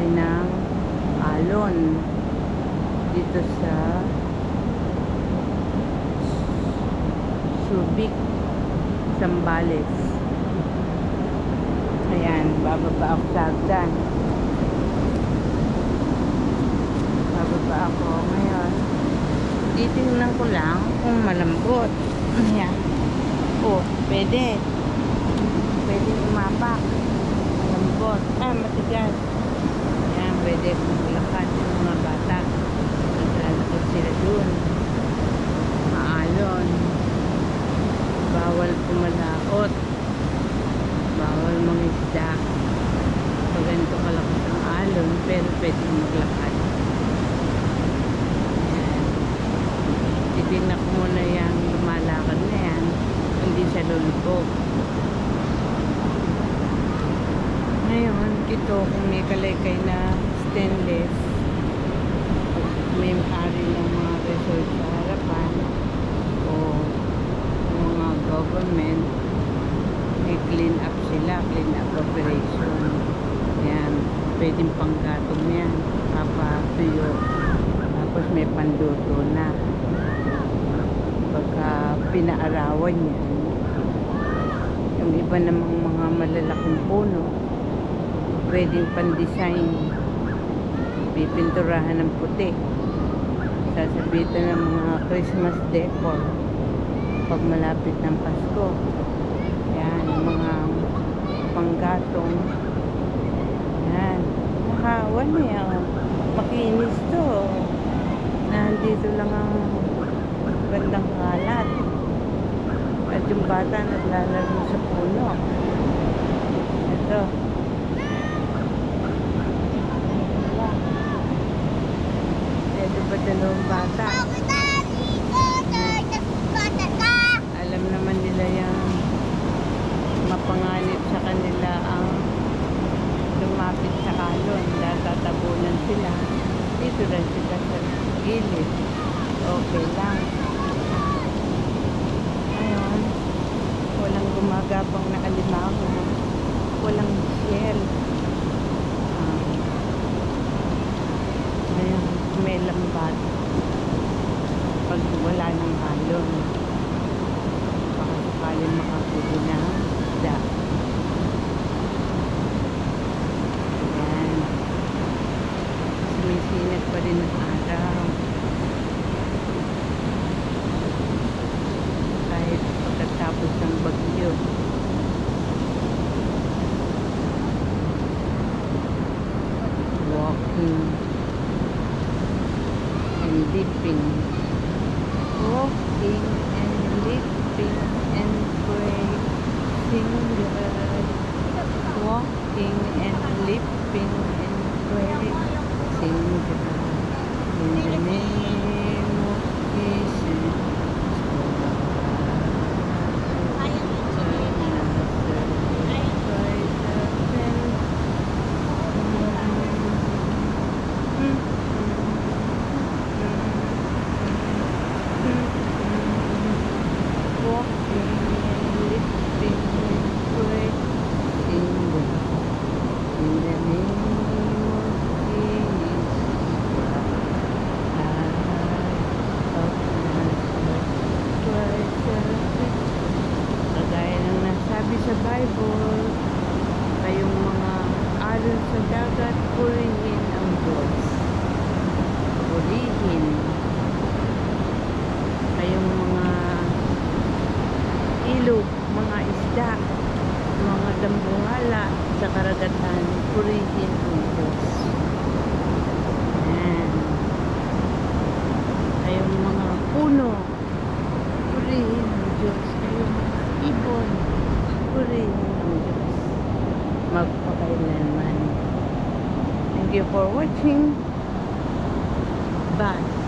may-ari ng alon dito sa Subic, Zambales. Ayan, bababa ako sa hagdan. Bababa ako ngayon. Titingnan ko lang kung malambot. Ayan. Oh, pwede umapak. Malambot. Matigas. Ayan, pwede maglakad yung mga bata. Naglalakad sila dun. Maalon. Bawal pumalaot. Bawal mangisda. Pag ganito kalakas ang alon, pero pwede maglakad. Ayan. Titignan ko muna yung lumalakad na yan. Hindi siya lulubog. Ngayon, ito kung may kalaykay na stainless, may may-ari ng mga resort sa harapan o mga government, may clean up sila, clean up operation. Yan, pwedeng panggatong yan, papatuyo, tapos may panduto na. Pagka pinaarawan yan, yung iba namang mga malalaking puno, pwedeng pan-design, pipinturahan ng puti, sasabitan ng mga Christmas decor pag malapit ng Pasko. Yan, mga panggatong. Yan, nakawan niya, makinis to. Nandito lang ang bandang kalat at yung bata naglalaro sa puno. Ito. Ito pa dalawang bata. Alam naman nila yung mapanganib sa kanila ang lumapit sa kalon. Tatabunan sila. Dito lang sila sa gilid. Okay lang. Ngayon, walang gumagapang na alimango. Walang shell. Ngayon, may lambat. Pag wala ng alon, baka sakaling makapuli na isda. Ayan. Sumisinat pa rin ang araw. Kahit pagkatapos ng bagyo. Walking and dipping. Walking and dipping and praising God. Walking and leaping and praising God. In the name of Jesus. Sabi sa Bible, kayong mga alon sa dagat, purihin ang Diyos. Purihin. Kayong mga ilog, mga isda, mga dambungala sa karagatan, purihin ang Diyos. Ayan. Kayong mga puno, purihin ang Diyos. Kayong mga ibon, purihin ang Diyos. Magpakailanman. Thank you for watching. Bye.